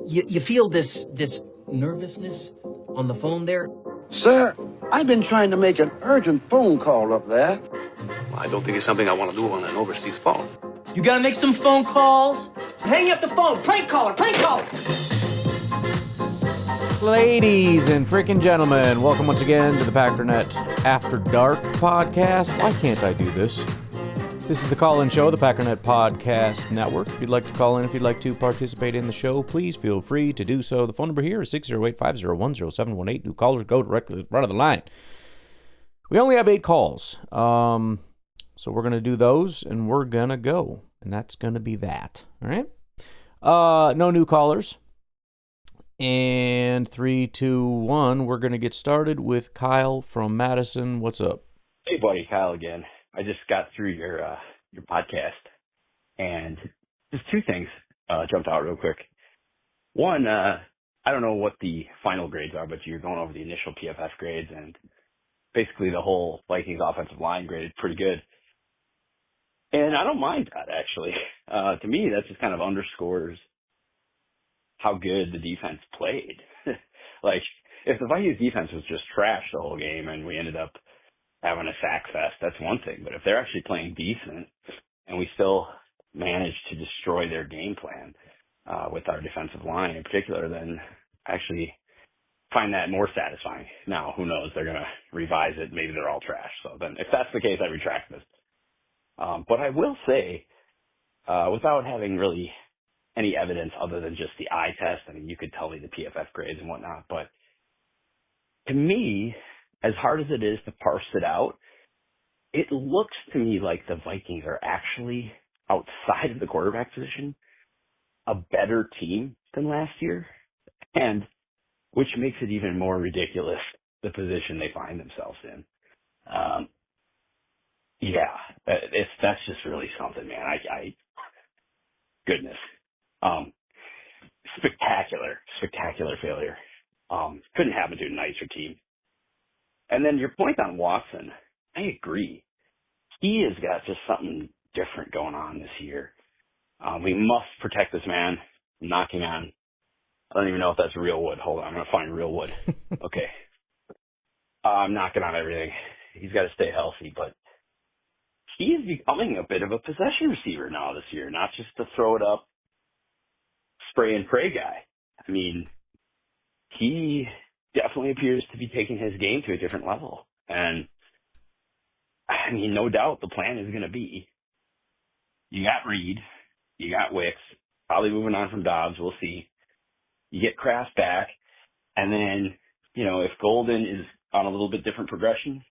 You feel this nervousness on the phone there? Sir, I've been trying to make an urgent phone call up there. Well, I don't think it's something I want to do on an overseas phone. You gotta make some phone calls. Hang up the phone. Prank caller. Prank caller. Ladies and freaking gentlemen, welcome once again to the Packernet After Dark podcast. Why can't I do this? This is the call-in show, the Packernet Podcast Network. If you'd like to call in, if you'd like to participate in the show, please feel free to do so. The phone number here is 608-501-0718. New callers go directly to the front of the line. We only have 8 calls, so we're going to do those, and we're going to go. And that's going to be that, all right? No new callers. And 3, 2, 1, we're going to get started with Kyle from Madison. What's up? Hey, buddy, Kyle again. I just got through your podcast, and just 2 things jumped out real quick. One, I don't know what the final grades are, but you're going over the initial PFF grades, and basically the whole Vikings offensive line graded pretty good. And I don't mind that, actually. To me, that just kind of underscores how good the defense played. Like, if the Vikings defense was just trash the whole game and we ended up having a sack fest, that's one thing. But if they're actually playing decent and we still manage to destroy their game plan with our defensive line in particular, then I actually find that more satisfying. Now, who knows? They're going to revise it. Maybe they're all trash. So then if that's the case, I retract this. But I will say, without having really any evidence other than just the eye test, I mean, you could tell me the PFF grades and whatnot, but to me, as hard as it is to parse it out, it looks to me like the Vikings are actually, outside of the quarterback position, a better team than last year, and which makes it even more ridiculous, the position they find themselves in. That's just really something, man. Goodness. Spectacular failure. Couldn't happen to a nicer team. And then your point on Watson, I agree. He has got just something different going on this year. We must protect this man. I'm knocking on, I don't even know if that's real wood. Hold on, I'm going to find real wood. Okay. I'm knocking on everything. He's got to stay healthy, but he is becoming a bit of a possession receiver now this year, not just to throw it up, spray and pray guy. I mean, he definitely appears to be taking his game to a different level. And, I mean, no doubt the plan is going to be, you got Reed, you got Wicks, probably moving on from Dobbs, we'll see. You get Kraft back, and then, you know, if Golden is on a little bit different progression,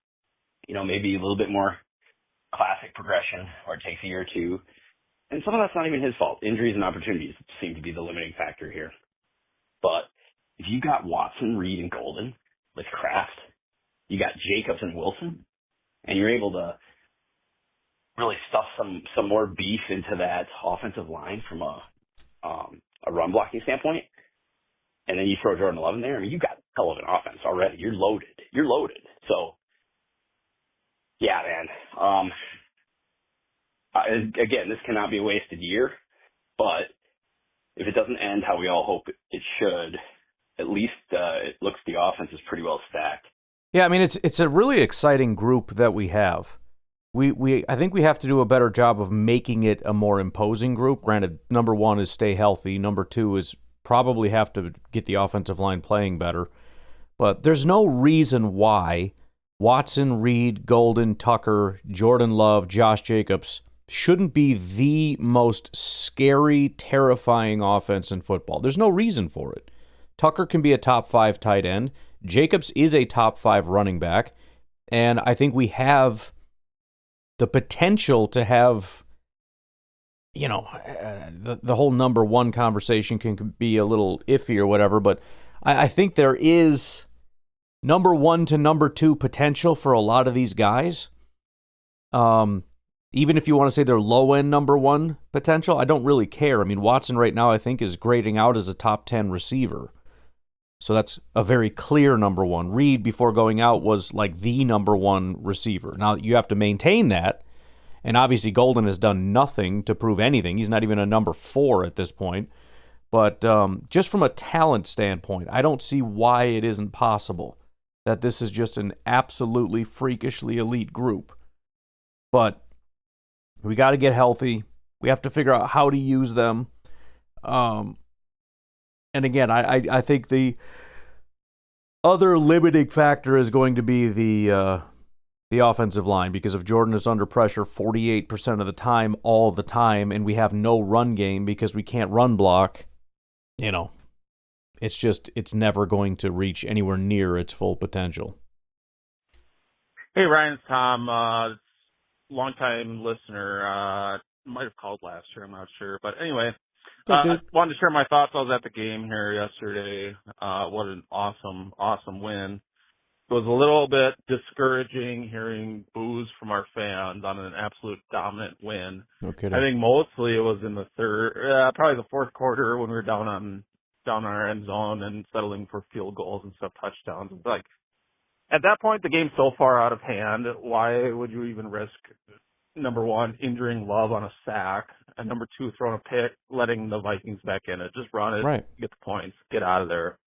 you know, maybe a little bit more classic progression, or it takes a year or two. And some of that's not even his fault. Injuries and opportunities seem to be the limiting factor here. But if you got Watson, Reed, and Golden with Kraft, you got Jacobs and Wilson, and you're able to really stuff some more beef into that offensive line from a run blocking standpoint, and then you throw Jordan 11 there, I mean, you got a hell of an offense already. You're loaded. So, yeah, man. Again, this cannot be a wasted year, but if it doesn't end how we all hope it should, at least it looks the offense is pretty well stacked. Yeah, I mean, it's a really exciting group that we have. I think we have to do a better job of making it a more imposing group. Granted, number 1 is stay healthy. Number 2 is probably have to get the offensive line playing better. But there's no reason why Watson, Reed, Golden, Tucker, Jordan Love, Josh Jacobs shouldn't be the most scary, terrifying offense in football. There's no reason for it. Tucker can be a top 5 tight end. Jacobs is a top 5 running back. And I think we have the potential to have, you know, the whole number 1 conversation can be a little iffy or whatever, but I think there is number 1 to number 2 potential for a lot of these guys. Even if you want to say they're low-end number 1 potential, I don't really care. I mean, Watson right now I think is grading out as a top 10 receiver. So that's a very clear number 1. Reed, before going out, was like the number 1 receiver. Now, you have to maintain that, and obviously Golden has done nothing to prove anything. He's not even a number 4 at this point. But just from a talent standpoint, I don't see why it isn't possible that this is just an absolutely freakishly elite group. But we got to get healthy. We have to figure out how to use them. And again, I think the other limiting factor is going to be the offensive line, because if Jordan is under pressure 48% of the time, all the time, and we have no run game because we can't run block, it's never going to reach anywhere near its full potential. Hey, Ryan, it's Tom. Longtime listener. Might have called last year, I'm not sure. But anyway, I wanted to share my thoughts. I was at the game here yesterday. What an awesome win. It was a little bit discouraging hearing boos from our fans on an absolute dominant win. No kidding. I think mostly it was in the probably the fourth quarter when we were down our end zone and settling for field goals and stuff, touchdowns. Like, at that point, the game's so far out of hand. Why would you even risk, number one, injuring Love on a sack, and number two, throwing a pick, letting the Vikings back in it? Just run it, right. Get the points, get out of there.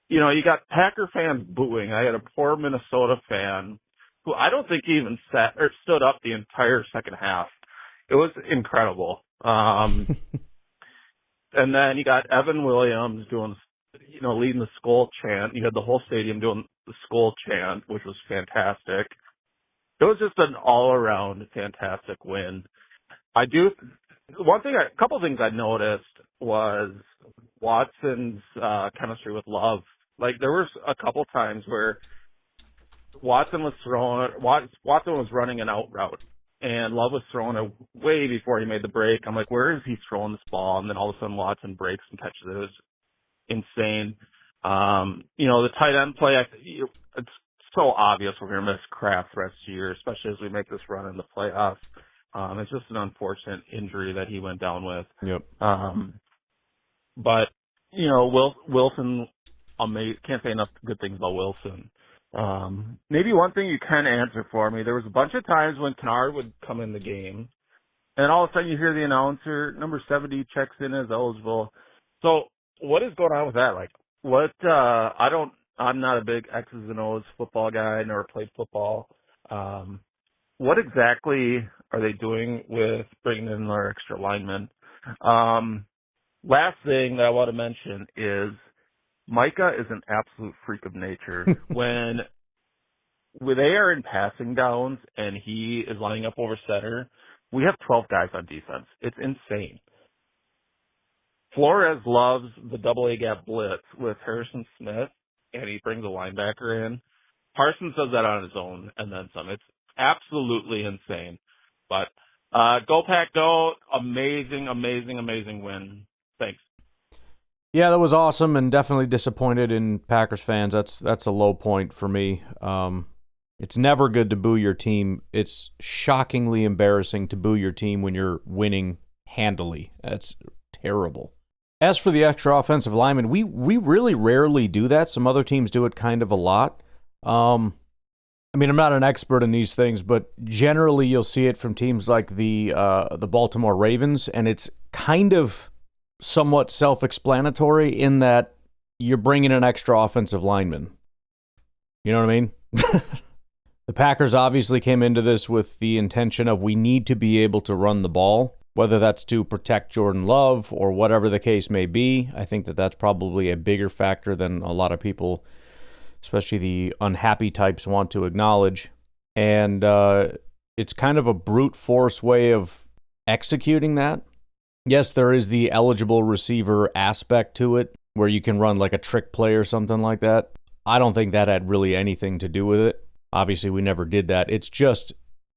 You got Packer fans booing. I had a poor Minnesota fan who I don't think even stood up the entire second half. It was incredible. And then you got Evan Williams doing, leading the Skol chant. You had the whole stadium doing the Skol chant, which was fantastic. It was just an all-around fantastic win. A couple of things I noticed was Watson's chemistry with Love. Like, there was a couple times where Watson was running an out route, and Love was throwing it way before he made the break. I'm like, where is he throwing this ball? And then all of a sudden Watson breaks and catches it. It was insane. The tight end play, it's so obvious we're going to miss Kraft the rest of the year, especially as we make this run in the playoffs. It's just an unfortunate injury that he went down with. Yep. But, Wilson, can't say enough good things about Wilson. Maybe one thing you can answer for me, there was a bunch of times when Kennard would come in the game, and all of a sudden you hear the announcer, number 70 checks in as eligible. So what is going on with that? Like, I'm not a big X's and O's football guy, never played football. What exactly are they doing with bringing in their extra linemen? Last thing that I want to mention is Micah is an absolute freak of nature. when they are in passing downs and he is lining up over center, we have 12 guys on defense. It's insane. Flores loves the double A gap blitz with Harrison Smith, and he brings a linebacker in. Parsons does that on his own and then some. It's absolutely insane. But go Pack Go, amazing win. Thanks. Yeah, that was awesome, and definitely disappointed in Packers fans. That's a low point for me. It's never good to boo your team. It's shockingly embarrassing to boo your team when you're winning handily. That's terrible. As for the extra offensive linemen, we really rarely do that. Some other teams do it kind of a lot. I'm not an expert in these things, but generally you'll see it from teams like the Baltimore Ravens, and it's kind of somewhat self-explanatory in that you're bringing an extra offensive lineman. You know what I mean? The Packers obviously came into this with the intention of we need to be able to run the ball, whether that's to protect Jordan Love or whatever the case may be. I think that that's probably a bigger factor than a lot of people, especially the unhappy types, want to acknowledge. And it's kind of a brute force way of executing that. Yes, there is the eligible receiver aspect to it, where you can run like a trick play or something like that. I don't think that had really anything to do with it. Obviously, we never did that. It's just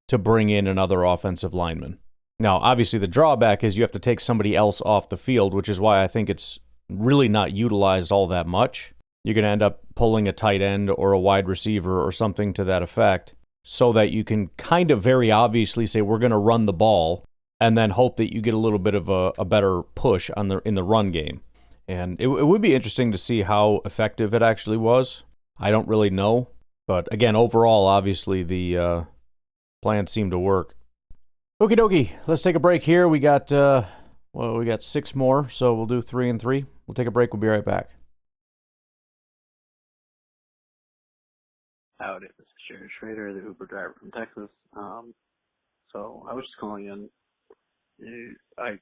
to bring in another offensive lineman. Now, obviously, the drawback is you have to take somebody else off the field, which is why I think it's really not utilized all that much. You're going to end up pulling a tight end or a wide receiver or something to that effect so that you can kind of very obviously say, we're going to run the ball, and then hope that you get a little bit of a better push in the run game. And it would be interesting to see how effective it actually was. I don't really know. But again, overall, obviously, the plan seemed to work. Okie dokie, let's take a break here. We got Well, we got 6 more, so we'll do 3 and 3. We'll take a break. We'll be right back. Howdy, this is Jared Schrader, the Uber driver from Texas. So I was just calling in. I'll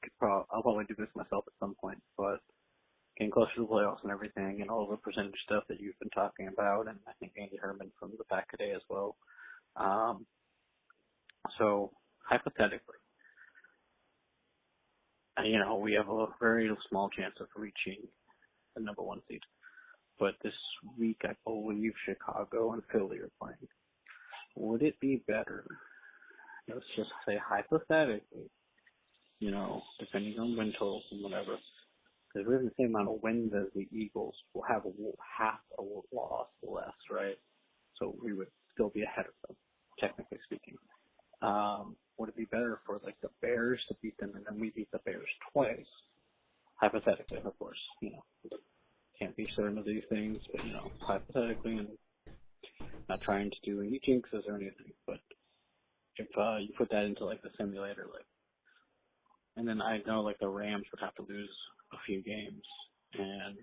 probably do this myself at some point, but getting closer to the playoffs and everything, and all the percentage stuff that you've been talking about, and I think Andy Herman from the Packernet as well. So hypothetically, we have a very small chance of reaching the number 1 seed. But this week, I believe Chicago and Philly are playing. Would it be better, let's just say hypothetically, depending on win totals and whatever, because we have the same amount of wins as the Eagles, we'll have half a loss less, right? So we would still be ahead of them, technically speaking. Would it be better for the Bears to beat them and then we beat the Bears twice? Hypothetically, of course, can't be certain of these things, but hypothetically, and not trying to do any jinxes or anything, but if you put that into the simulator, and then I know the Rams would have to lose a few games, and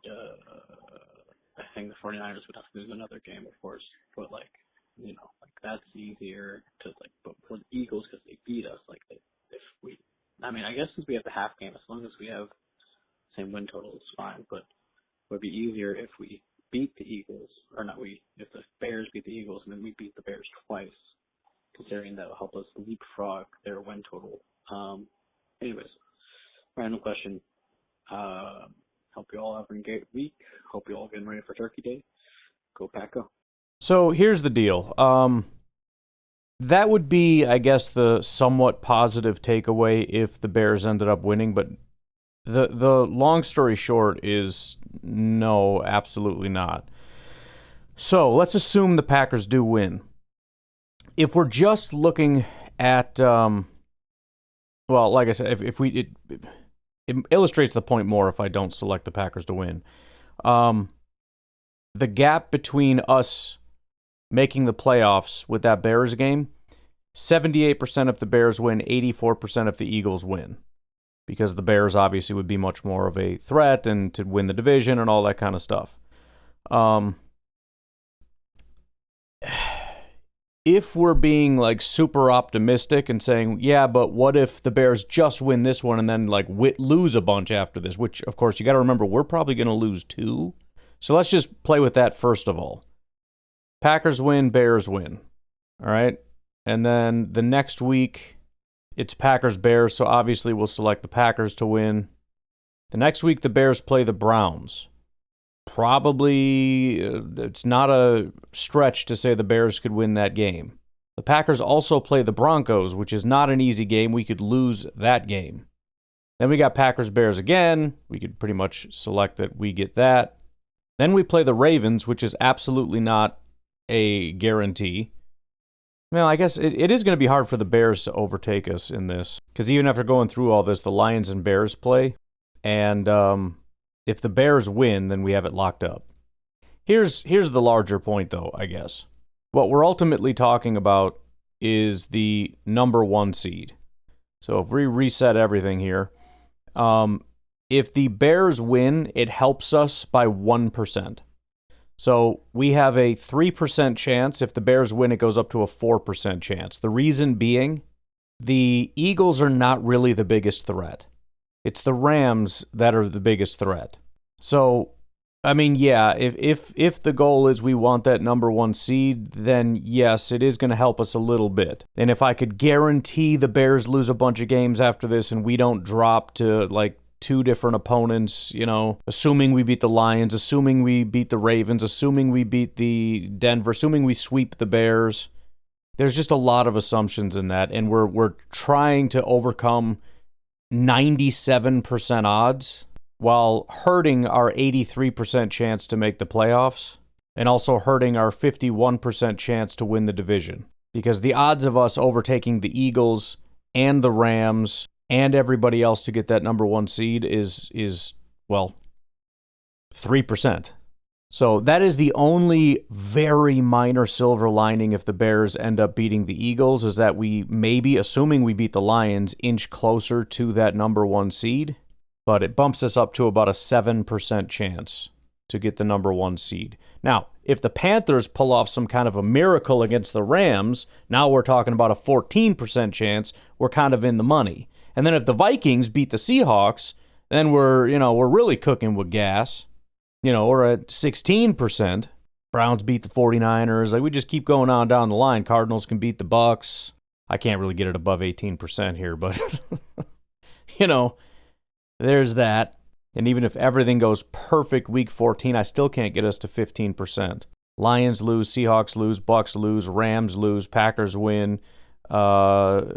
I think the 49ers would have to lose another game, of course, but that's easier to but for the Eagles, because they beat us, I guess since we have the half game, as long as we have the same win total, it's fine, but it would be easier if we beat the Eagles, or not if the Bears beat the Eagles and then we beat the Bears twice, considering that will help us leapfrog their win total. Anyways, random question. Hope you all have a great week. Hope you all getting ready for Turkey Day. Go Pack, go. So here's the deal. That would be, I guess, the somewhat positive takeaway if the Bears ended up winning, but the long story short is no, absolutely not. So let's assume the Packers do win. If we're just looking at, well, like I said, if it illustrates the point more if I don't select the Packers to win. The gap between us making the playoffs with that Bears game, 78% if the Bears win, 84% if the Eagles win. Because the Bears obviously would be much more of a threat and to win the division and all that kind of stuff. If we're being super optimistic and saying, yeah, but what if the Bears just win this one and then lose a bunch after this, which of course you got to remember we're probably going to lose 2. So let's just play with that first of all. Packers win, Bears win. All right? And then the next week it's Packers-Bears, so obviously we'll select the Packers to win. The next week the Bears play the Browns. Probably, it's not a stretch to say the Bears could win that game. The Packers also play the Broncos, which is not an easy game. We could lose that game. Then we got Packers-Bears again. We could pretty much select that we get that. Then we play the Ravens, which is absolutely not a guarantee. Well, I guess it is going to be hard for the Bears to overtake us in this. Because even after going through all this, the Lions and Bears play. And if the Bears win, then we have it locked up. Here's the larger point, though, I guess. What we're ultimately talking about is the number 1 seed. So if we reset everything here, if the Bears win, it helps us by 1%. So we have a 3% chance. If the Bears win, it goes up to a 4% chance. The reason being, the Eagles are not really the biggest threat. It's the Rams that are the biggest threat. So, I mean, yeah, if the goal is we want that number 1 seed, then yes, it is going to help us a little bit. And if I could guarantee the Bears lose a bunch of games after this and we don't drop to 2 different opponents, assuming we beat the Lions, assuming we beat the Ravens, assuming we beat the Denver, assuming we sweep the Bears, there's just a lot of assumptions in that, and we're trying to overcome 97% odds while hurting our 83% chance to make the playoffs and also hurting our 51% chance to win the division. Because the odds of us overtaking the Eagles and the Rams and everybody else to get that number 1 seed is 3%. So that is the only very minor silver lining if the Bears end up beating the Eagles, is that we maybe, assuming we beat the Lions, inch closer to that number 1 seed. but it bumps us up to about a 7% chance to get the number 1 seed. Now, if the Panthers pull off some kind of a miracle against the Rams, now we're talking about a 14% chance. We're kind of in the money. And then if the Vikings beat the Seahawks, then we're really cooking with gas. We're at 16%. Browns beat the 49ers. Like, we just keep going on down the line. Cardinals can beat the Bucks. I can't really get it above 18% here, but there's that. And even if everything goes perfect week 14, I still can't get us to 15%. Lions lose, Seahawks lose, Bucks lose, Rams lose, Packers win, the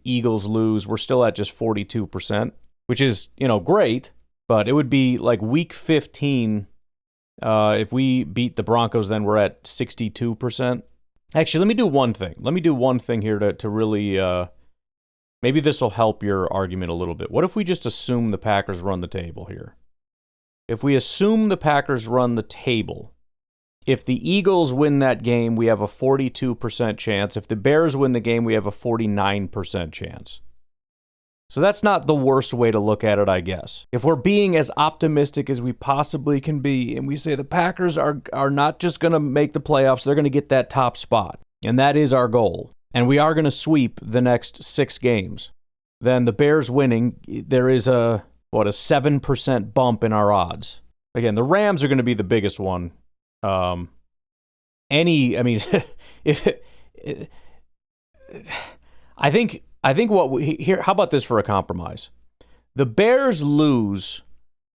Eagles lose. We're still at just 42%, which is, great, but it would be like week 15. If we beat the Broncos, then we're at 62%. Actually, let me do one thing. Let me do one thing here to really... maybe this will help your argument a little bit. What if we just assume the Packers run the table here? If we assume the Packers run the table, if the Eagles win that game, we have a 42% chance. If the Bears win the game, we have a 49% chance. So that's not the worst way to look at it, I guess. If we're being as optimistic as we possibly can be, and we say the Packers are not just going to make the playoffs, they're going to get that top spot. And that is our goal. And we are going to sweep the next 6 games. Then the Bears winning, there is a 7% bump in our odds. Again, the Rams are going to be the biggest one. I think how about this for a compromise? The Bears lose,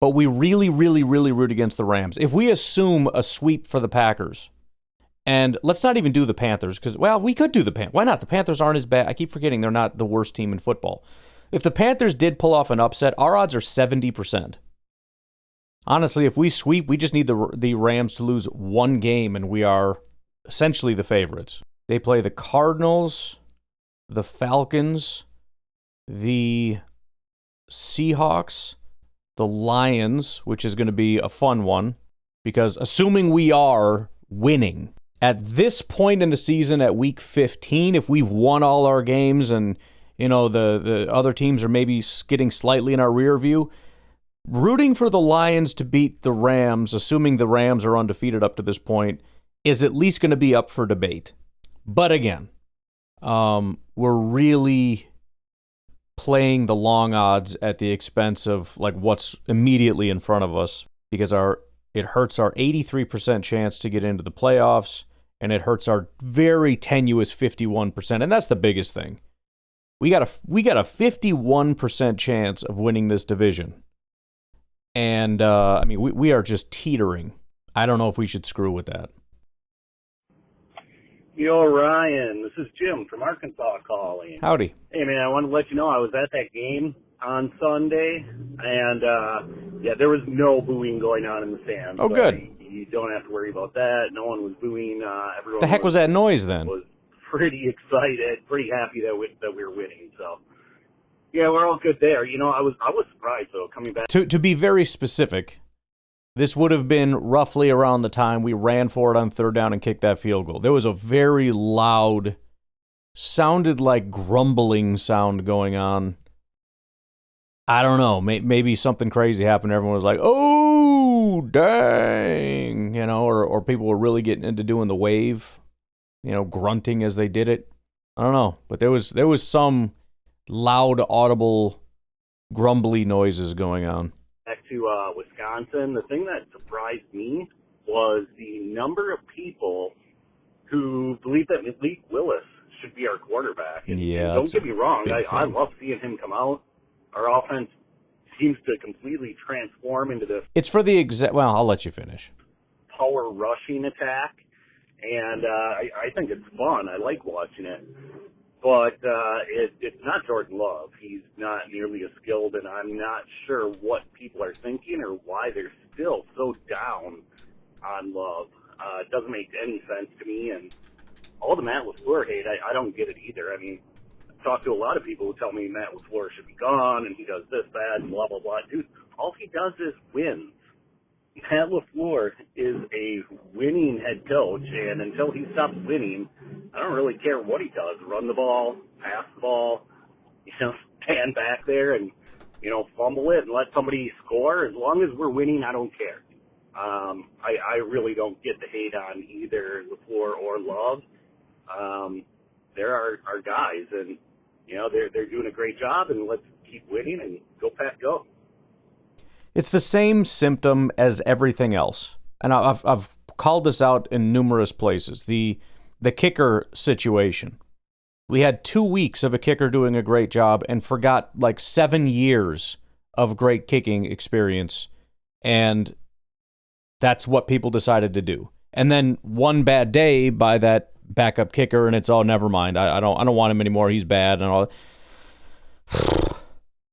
but we really, really, really root against the Rams. If we assume a sweep for the Packers, and let's not even do the Panthers, because, we could do the Panthers. Why not? The Panthers aren't as bad. I keep forgetting they're not the worst team in football. If the Panthers did pull off an upset, our odds are 70%. Honestly, if we sweep, we just need the Rams to lose 1 game, and we are essentially the favorites. They play the Cardinals, the Falcons, the Seahawks, the Lions, which is going to be a fun one, because assuming we are winning, at this point in the season, at week 15, if we've won all our games and, the other teams are maybe getting slightly in our rear view, rooting for the Lions to beat the Rams, assuming the Rams are undefeated up to this point, is at least going to be up for debate. But again, we're really playing the long odds at the expense of what's immediately in front of us, because it hurts our 83% chance to get into the playoffs, and it hurts our very tenuous 51%, and that's the biggest thing. We got a 51% chance of winning this division, and we are just teetering. I don't know if we should screw with that. Yo, Ryan, this is Jim from Arkansas calling. Howdy. Hey, man, I wanted to let you know I was at that game on Sunday, and, there was no booing going on in the stands. Oh, good. You don't have to worry about that. No one was booing. Everyone The heck was that noise then? Was pretty excited, pretty happy that we were winning. So, yeah, we're all good there. I was surprised, though, coming back. To be very specific, this would have been roughly around the time we ran for it on 3rd down and kicked that field goal. There was a very loud, sounded like grumbling sound going on. I don't know. Maybe something crazy happened. Everyone was like, "Oh, dang," or people were really getting into doing the wave, grunting as they did it. I don't know, but there was some loud, audible, grumbly noises going on. Back to Wisconsin, the thing that surprised me was the number of people who believe that Malik Willis should be our quarterback. And don't get me wrong, I love seeing him come out. Our offense seems to completely transform into this. It's for the I'll let you finish. Power rushing attack, and I think it's fun. I like watching it. But it's not Jordan Love. He's not nearly as skilled, and I'm not sure what people are thinking or why they're still so down on Love. It doesn't make any sense to me, and all the Matt LaFleur hate, I don't get it either. I mean, I've talked to a lot of people who tell me Matt LaFleur should be gone, and he does this, that, and blah, blah, blah. Dude, all he does is win. Matt LaFleur is a winning head coach, and until he stops winning, I don't really care what he does. Run the ball, pass the ball, stand back there and, fumble it and let somebody score. As long as we're winning, I don't care. I really don't get the hate on either LaFleur or Love. They're our guys, and they're doing a great job, and let's keep winning and go Pat, go. It's the same symptom as everything else, and I've called this out in numerous places. The kicker situation. We had 2 weeks of a kicker doing a great job and forgot like 7 years of great kicking experience, and that's what people decided to do. And then one bad day by that backup kicker, and it's all never mind. I don't want him anymore. He's bad and all.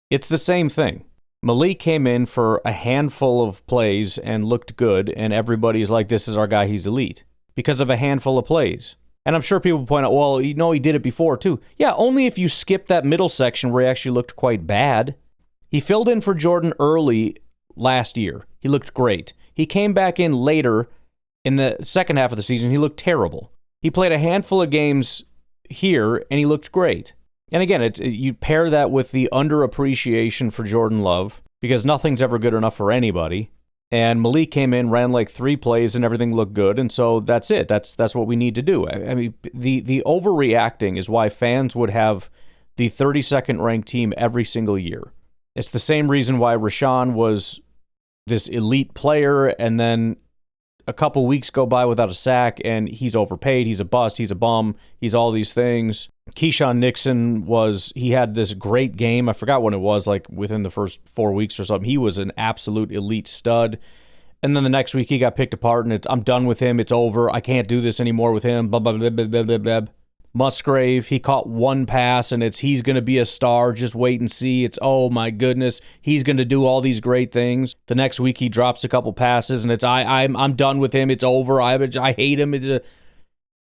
It's the same thing. Malik came in for a handful of plays and looked good, and everybody's like, "This is our guy. He's elite," because of a handful of plays. And I'm sure people point out, well, he did it before too. Yeah, only if you skip that middle section where he actually looked quite bad. He filled in for Jordan early last year. He looked great. He came back in later in the second half of the season. He looked terrible. He played a handful of games here, and he looked great. And again, you pair that with the underappreciation for Jordan Love, because nothing's ever good enough for anybody. And Malik came in, ran like 3 plays, and everything looked good. And so that's it. That's what we need to do. I mean, the overreacting is why fans would have the 32nd ranked team every single year. It's the same reason why Rashawn was this elite player, and then a couple weeks go by without a sack, and he's overpaid, he's a bust, he's a bum, he's all these things. Keyshawn Nixon he had this great game. I forgot when it was, like within the first 4 weeks or something. He was an absolute elite stud. And then the next week he got picked apart, and I'm done with him, it's over, I can't do this anymore with him, blah, blah, blah, blah, blah, blah, blah. Musgrave, he caught one pass, and he's going to be a star, just wait and see. It's, oh my goodness, he's going to do all these great things. The next week he drops a couple passes, and I'm done with him, it's over, I hate him.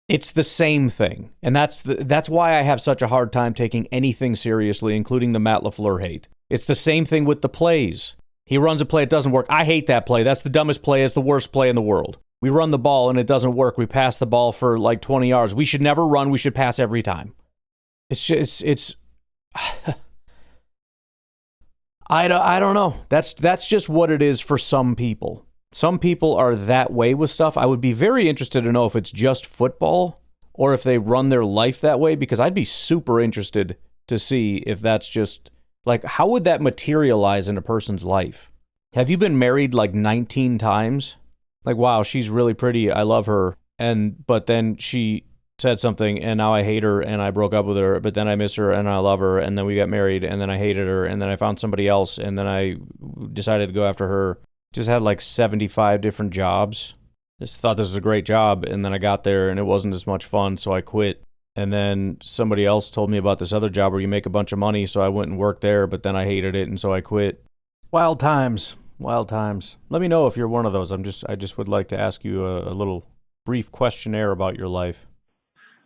It's the same thing, and that's why I have such a hard time taking anything seriously, including the Matt LaFleur hate. It's the same thing with the plays. He runs a play, it doesn't work. I hate that play. That's the dumbest play, it's the worst play in the world. We run the ball and it doesn't work. We pass the ball for like 20 yards. We should never run. We should pass every time. It's I don't know. That's just what it is for some people. Some people are that way with stuff. I would be very interested to know if it's just football or if they run their life that way, because I'd be super interested to see if that's just like, how would that materialize in a person's life? Have you been married like 19 times? Like, wow, she's really pretty, I love her, but then she said something, and now I hate her, and I broke up with her, but then I miss her, and I love her, and then we got married, and then I hated her, and then I found somebody else, and then I decided to go after her. Just had like 75 different jobs. Just thought this was a great job, and then I got there, and it wasn't as much fun, so I quit. And then somebody else told me about this other job where you make a bunch of money, so I went and worked there, but then I hated it, and so I quit. Wild times. Wild times. Let me know if you're one of those. I just would like to ask you a little brief questionnaire about your life.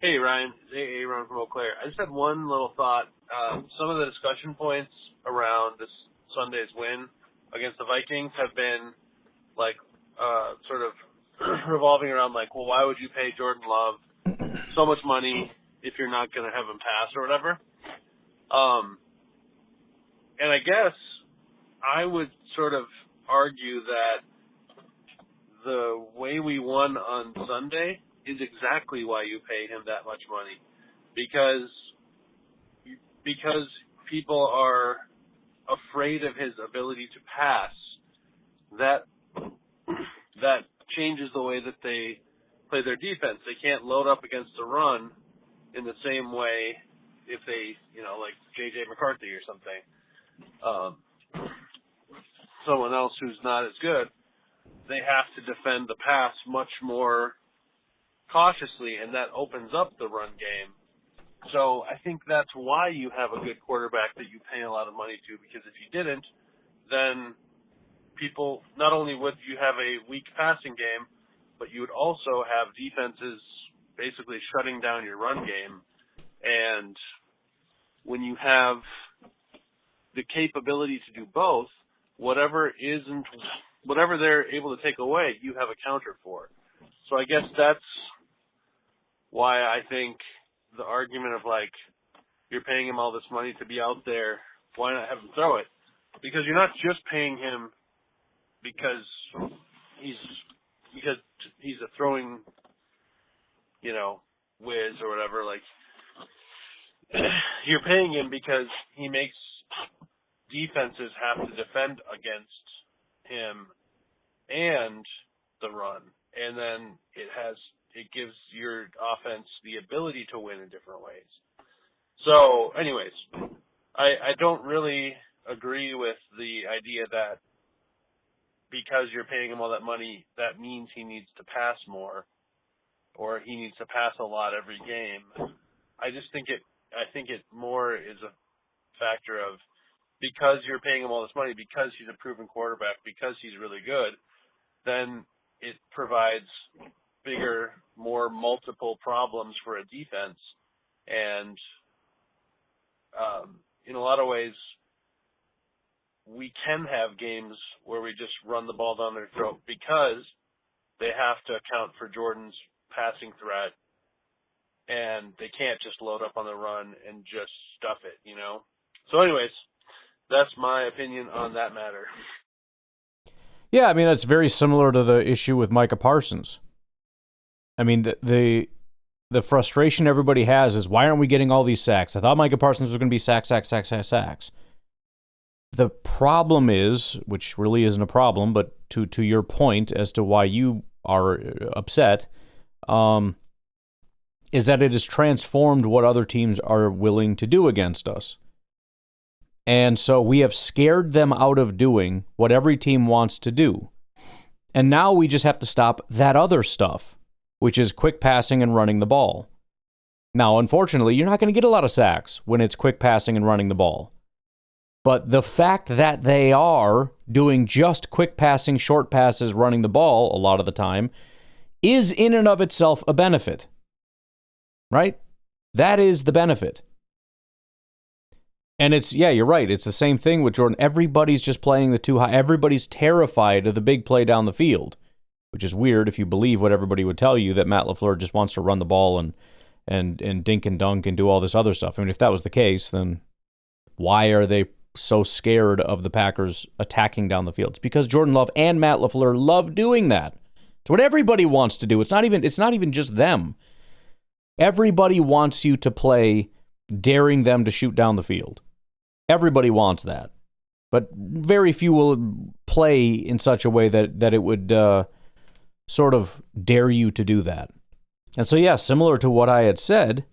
Hey, Ryan. Hey, Aaron from Eau Claire. I just had one little thought. Some of the discussion points around this Sunday's win against the Vikings have been like sort of revolving around like, well, why would you pay Jordan Love so much money if you're not going to have him pass or whatever? And I guess I would sort of argue that the way we won on Sunday is exactly why you pay him that much money, because people are afraid of his ability to pass. That changes the way that they play their defense. They can't load up against the run in the same way if they, like J.J. McCarthy or something. Someone else who's not as good, they have to defend the pass much more cautiously, and that opens up the run game. So I think that's why you have a good quarterback that you pay a lot of money to, because if you didn't, then people, not only would you have a weak passing game, but you would also have defenses basically shutting down your run game. And when you have the capability to do both, whatever they're able to take away, you have a counter for. So I guess that's why I think the argument of like, you're paying him all this money to be out there, why not have him throw it? because you're not just paying him because he's a throwing, whiz or whatever. Like, you're paying him because he makes defenses have to defend against him and the run, and then it gives your offense the ability to win in different ways. So, anyways, I don't really agree with the idea that because you're paying him all that money, that means he needs to pass more, or he needs to pass a lot every game. I think it more is a factor of, because you're paying him all this money, because he's a proven quarterback, because he's really good, then it provides bigger, more multiple problems for a defense. And in a lot of ways, we can have games where we just run the ball down their throat because they have to account for Jordan's passing threat, and they can't just load up on the run and just stuff it, So anyways, that's my opinion on that matter. Yeah, I mean, it's very similar to the issue with Micah Parsons. I mean, the frustration everybody has is, why aren't we getting all these sacks? I thought Micah Parsons was going to be sacks. The problem is, which really isn't a problem, but to your point as to why you are upset, is that it has transformed what other teams are willing to do against us. And so we have scared them out of doing what every team wants to do. And now we just have to stop that other stuff, which is quick passing and running the ball. Now, unfortunately, you're not going to get a lot of sacks when it's quick passing and running the ball. But the fact that they are doing just quick passing, short passes, running the ball a lot of the time is in and of itself a benefit. Right? That is the benefit. And you're right. It's the same thing with Jordan. Everybody's just playing the too high. Everybody's terrified of the big play down the field, which is weird if you believe what everybody would tell you, that Matt LaFleur just wants to run the ball and dink and dunk and do all this other stuff. I mean, if that was the case, then why are they so scared of the Packers attacking down the field? It's because Jordan Love and Matt LaFleur love doing that. It's what everybody wants to do. It's not even just them. Everybody wants you to play daring them to shoot down the field. Everybody wants that. But very few will play in such a way that it would sort of dare you to do that. And so, yeah, similar to what I had said,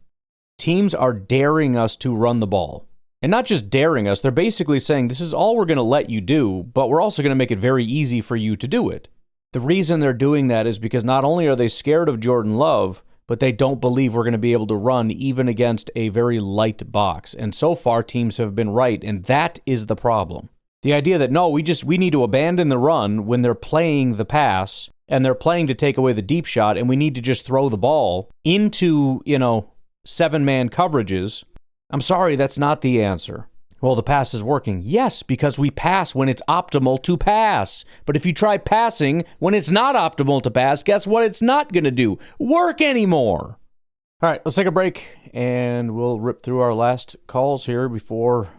teams are daring us to run the ball. And not just daring us, they're basically saying, this is all we're going to let you do, but we're also going to make it very easy for you to do it. The reason they're doing that is because not only are they scared of Jordan Love, but they don't believe we're going to be able to run even against a very light box. And so far, teams have been right, and that is the problem. The idea that, no, we need to abandon the run when they're playing the pass, and they're playing to take away the deep shot, and we need to just throw the ball into, 7-man coverages. I'm sorry, that's not the answer. Well, the pass is working. Yes, because we pass when it's optimal to pass. But if you try passing when it's not optimal to pass, guess what it's not going to do? Work anymore. All right, let's take a break, and we'll rip through our last calls here before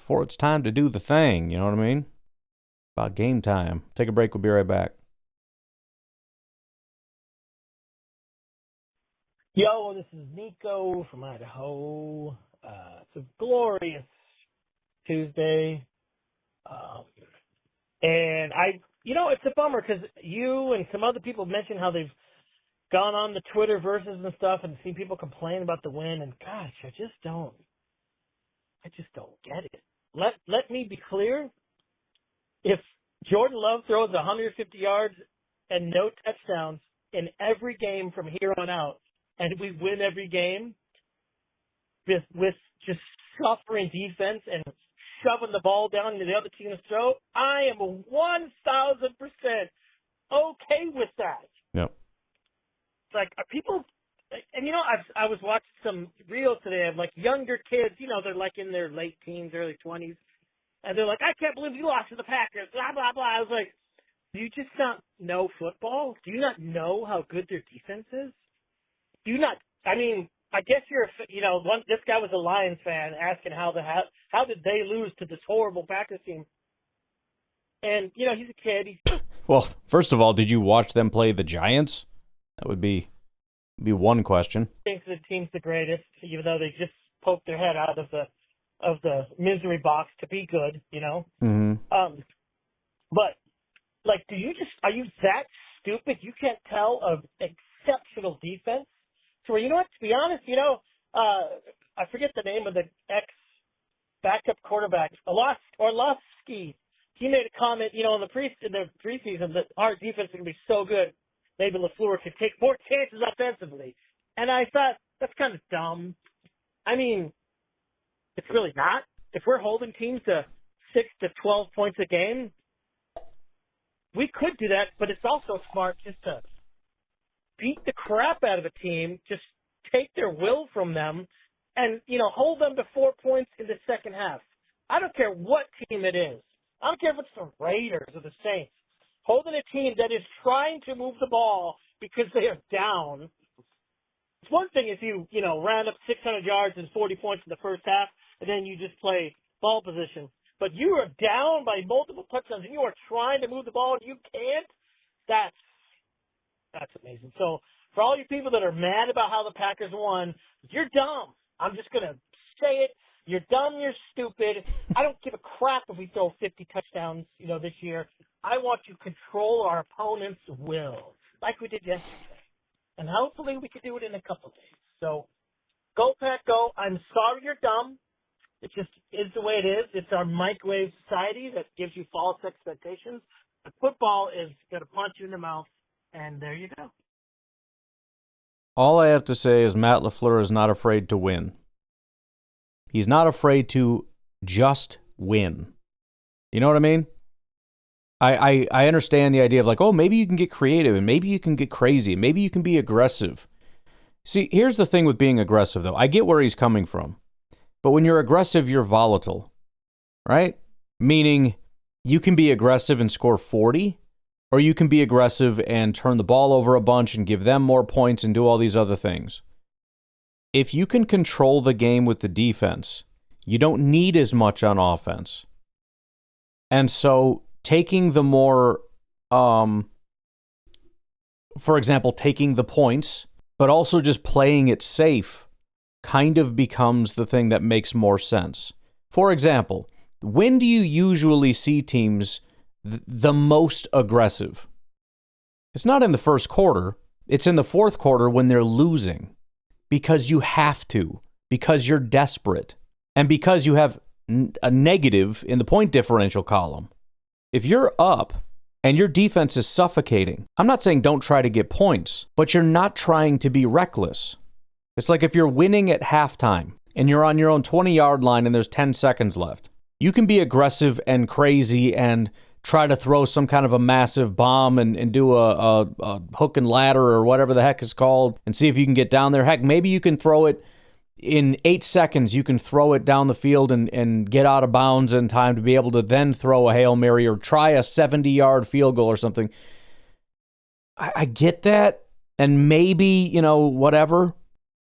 it's time to do the thing. You know what I mean? About game time. Take a break. We'll be right back. Yo, this is Nico from Idaho. It's a glorious Tuesday. And it's a bummer because you and some other people mentioned how they've gone on the Twitter verses and stuff and seen people complain about the win. And gosh, I just don't get it. Let me be clear. If Jordan Love throws 150 yards and no touchdowns in every game from here on out, and we win every game with just suffering defense and shoving the ball down into the other team's throat, I am 1,000% okay with that. Yep. It's like, are people, and I was watching some reels today of like younger kids, they're like in their late teens, early 20s, and they're like, I can't believe you lost to the Packers, blah, blah, blah. I was like, do you just not know football? Do you not know how good their defense is? I guess this guy was a Lions fan asking how did they lose to this horrible Packers team. And, you know, he's a kid. He Well, first of all, did you watch them play the Giants? That would be one question. thinks the team's the greatest, even though they just poked their head out of the misery box to be good, you know? Mm-hmm. But, like, are you that stupid? You can't tell of exceptional defense? So, you know what, to be honest, you know, I forget the name of the ex-backup quarterback, Orlovsky. He made a comment, you know, in the preseason that our defense is going to be so good, maybe LaFleur could take more chances offensively. And I thought, that's kind of dumb. I mean, it's really not. If we're holding teams to 6 to 12 points a game, we could do that, but it's also smart just to beat the crap out of a team, just take their will from them, and, you know, hold them to 4 points in the second half. I don't care what team it is. I don't care if it's the Raiders or the Saints. Holding a team that is trying to move the ball because they are down. It's one thing if you round up 600 yards and 40 points in the first half, and then you just play ball position. But you are down by multiple touchdowns, and you are trying to move the ball, and you can't. That's amazing. So for all you people that are mad about how the Packers won, you're dumb. I'm just going to say it. You're dumb, you're stupid. I don't give a crap if we throw 50 touchdowns, you know, this year. I want to control our opponent's will, like we did yesterday. And hopefully we can do it in a couple of days. So go, Pack, go. I'm sorry you're dumb. It just is the way it is. It's our microwave society that gives you false expectations. But football is going to punch you in the mouth, and there you go. All I have to say is Matt LaFleur is not afraid to win. He's not afraid to just win. You know what I mean? I understand the idea of like, oh, maybe you can get creative and maybe you can get crazy and maybe you can be aggressive. See, here's the thing with being aggressive, though. I get where he's coming from. But when you're aggressive, you're volatile, right? Meaning you can be aggressive and score 40, or you can be aggressive and turn the ball over a bunch and give them more points and do all these other things. If you can control the game with the defense, you don't need as much on offense. And so taking the more, for example, taking the points, but also just playing it safe kind of becomes the thing that makes more sense. For example, when do you usually see teams the most aggressive? It's not in the first quarter. It's in the fourth quarter when they're losing. Because you have to, because you're desperate, and because you have a negative in the point differential column. If you're up and your defense is suffocating, I'm not saying don't try to get points, but you're not trying to be reckless. It's like if you're winning at halftime and you're on your own 20-yard line and there's 10 seconds left. You can be aggressive and crazy and try to throw some kind of a massive bomb and do a hook and ladder or whatever the heck it's called and see if you can get down there. Heck, maybe you can throw it in 8 seconds. You can throw it down the field and get out of bounds in time to be able to then throw a Hail Mary or try a 70-yard field goal or something. I get that, and maybe, whatever.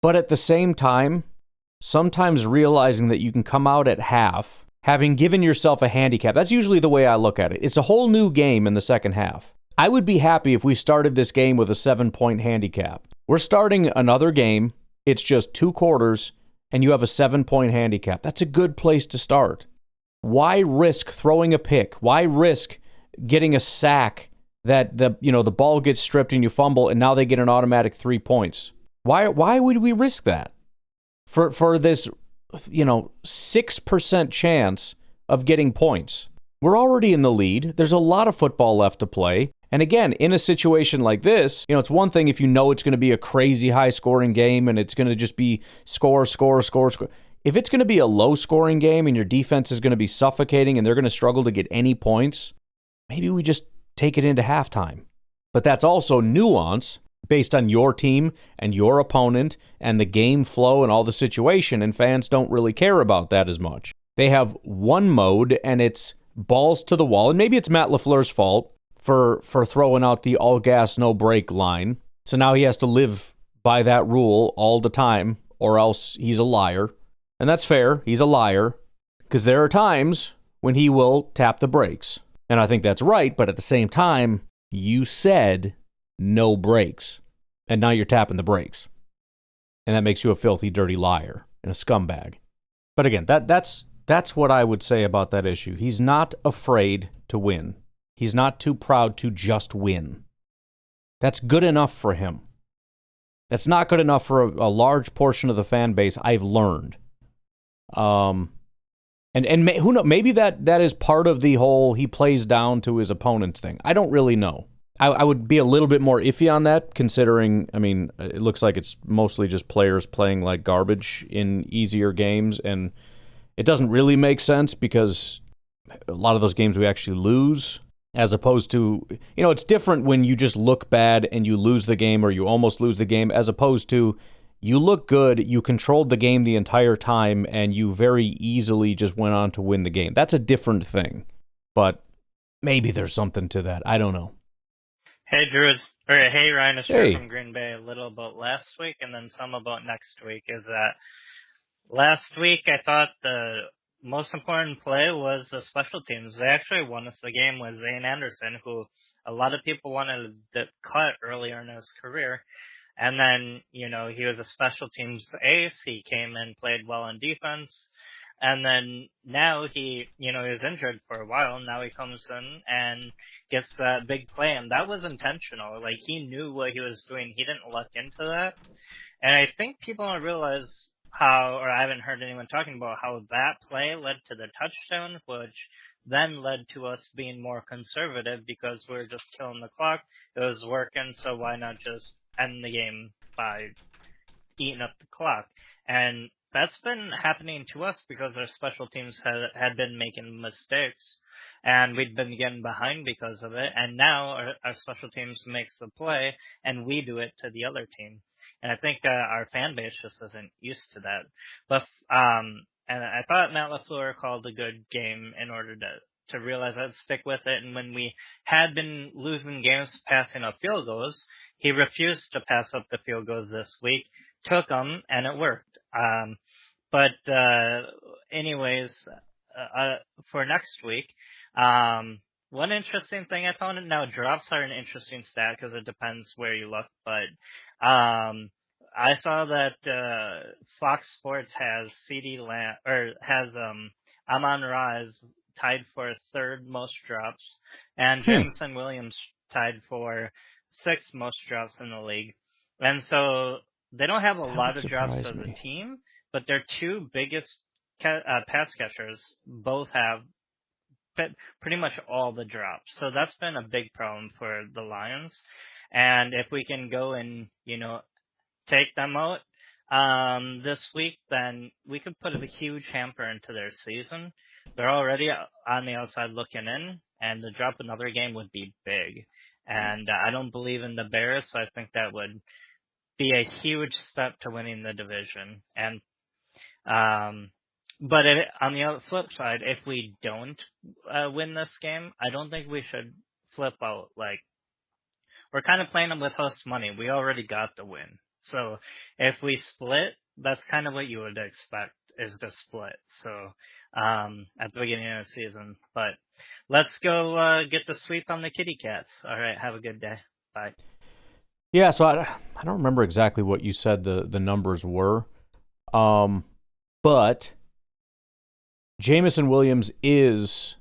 But at the same time, sometimes realizing that you can come out at half having given yourself a handicap. That's usually the way I look at it. It's a whole new game in the second half. I would be happy if we started this game with a 7-point handicap. We're starting another game. It's just 2 quarters, and you have a 7-point handicap. That's a good place to start. Why risk throwing a pick? Why risk getting a sack that the ball gets stripped and you fumble, and now they get an automatic 3 points? Why would we risk that for this 6% chance of getting points? We're already in the lead. There's a lot of football left to play. And again, in a situation like this, it's one thing if you know it's going to be a crazy high-scoring game and it's going to just be score. If it's going to be a low-scoring game and your defense is going to be suffocating and they're going to struggle to get any points, maybe we just take it into halftime. But that's also nuance based on your team and your opponent and the game flow and all the situation, and fans don't really care about that as much. They have one mode, and it's balls to the wall, and maybe it's Matt LaFleur's fault for throwing out the all-gas, no-break line, so now he has to live by that rule all the time, or else he's a liar. And that's fair, he's a liar, because there are times when he will tap the brakes. And I think that's right, but at the same time, you said no brakes. And now you're tapping the brakes. And that makes you a filthy, dirty liar and a scumbag. But again, that's what I would say about that issue. He's not afraid to win. He's not too proud to just win. That's good enough for him. That's not good enough for a large portion of the fan base, I've learned. And who knows, maybe that is part of the whole he plays down to his opponents thing. I don't really know. I would be a little bit more iffy on that, considering, I mean, it looks like it's mostly just players playing like garbage in easier games, and it doesn't really make sense because a lot of those games we actually lose, as opposed to, it's different when you just look bad and you lose the game or you almost lose the game, as opposed to you look good, you controlled the game the entire time, and you very easily just went on to win the game. That's a different thing, but maybe there's something to that. I don't know. Hey, hey, Ryan, it's Hey. Drew from Green Bay. A little about last week and then some about next week. Is that last week I thought the most important play was the special teams. They actually won us the game with Zane Anderson, who a lot of people wanted to cut earlier in his career. And then, he was a special teams ace. He came and played well on defense. And then now he was injured for a while. Now he comes in and gets that big play. And that was intentional. Like, he knew what he was doing. He didn't luck into that. And I think people don't realize or I haven't heard anyone talking about how that play led to the touchdown, which then led to us being more conservative because we were just killing the clock. It was working, so why not just end the game by eating up the clock? And that's been happening to us because our special teams had been making mistakes, and we'd been getting behind because of it. And now our special teams makes the play, and we do it to the other team. And I think our fan base just isn't used to that. But and I thought Matt LaFleur called a good game in order to realize I'd stick with it. And when we had been losing games passing up field goals, he refused to pass up the field goals this week, took them, and it worked. But anyways, for next week, one interesting thing I found, now drops are an interesting stat because it depends where you look, but I saw that Fox Sports has Amon-Ra tied for third most drops, and Jameson Williams tied for sixth most drops in the league. And so they don't have a lot of drops as a team, but their two biggest pass catchers both have pretty much all the drops. So that's been a big problem for the Lions. And if we can go and, take them out this week, then we could put a huge hamper into their season. They're already on the outside looking in, and to drop another game would be big. And I don't believe in the Bears, so I think that would be a huge step to winning the division. And but on the flip side, if we don't win this game, I don't think we should flip out. Like, we're kind of playing them with host money. We already got the win. So if we split, that's kind of what you would expect, is to split. So at the beginning of the season. But let's go get the sweep on the Kitty Cats. All right, have a good day. Bye. Yeah, so I don't remember exactly what you said the numbers were. But Jameson Williams is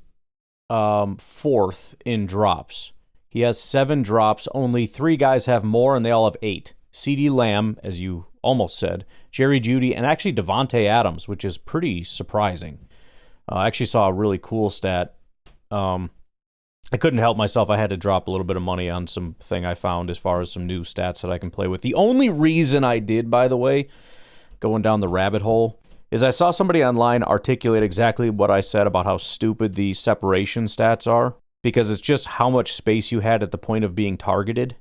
fourth in drops. He has 7 drops. Only 3 guys have more, and they all have 8. CeeDee Lamb, as you almost said, Jerry Jeudy, and actually Devontae Adams, which is pretty surprising. I actually saw a really cool stat. I couldn't help myself. I had to drop a little bit of money on something I found as far as some new stats that I can play with. The only reason I did, by the way, going down the rabbit hole, is I saw somebody online articulate exactly what I said about how stupid the separation stats are, because it's just how much space you had at the point of being targeted,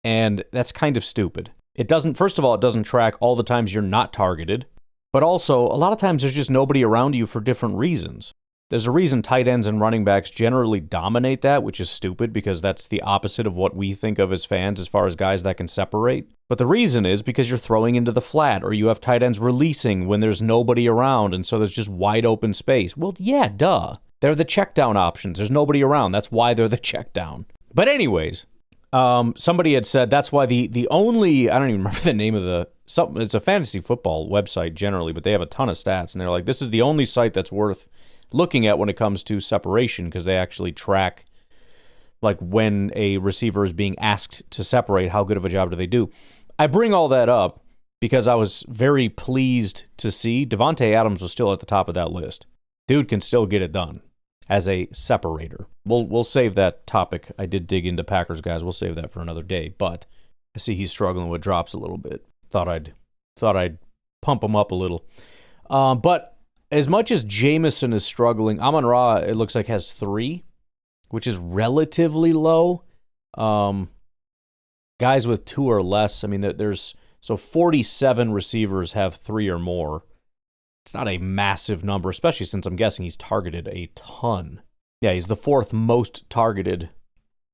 and that's kind of stupid. It doesn't, first of all, it doesn't track all the times you're not targeted, but also, a lot of times there's just nobody around you for different reasons. There's a reason tight ends and running backs generally dominate that, which is stupid because that's the opposite of what we think of as fans as far as guys that can separate. But the reason is because you're throwing into the flat, or you have tight ends releasing when there's nobody around, and so there's just wide open space. Well, yeah, duh. They're the check down options. There's nobody around. That's why they're the check down. But anyways, somebody had said that's why the only, I don't even remember the name of it's a fantasy football website generally, but they have a ton of stats, and they're like, this is the only site that's worth looking at when it comes to separation, because they actually track like when a receiver is being asked to separate, how good of a job do they do. I bring all that up because I was very pleased to see Devontae Adams was still at the top of that list. Dude can still get it done as a separator. We'll save that topic. I did dig into Packers guys. We'll save that for another day, but I see he's struggling with drops a little bit. Thought I'd pump him up a little. But as much as Jameson is struggling, Amon-Ra, it looks like, has 3, which is relatively low. Guys with 2 or less, I mean, there's 47 receivers have 3 or more. It's not a massive number, especially since I'm guessing he's targeted a ton. Yeah, he's the 4th most targeted,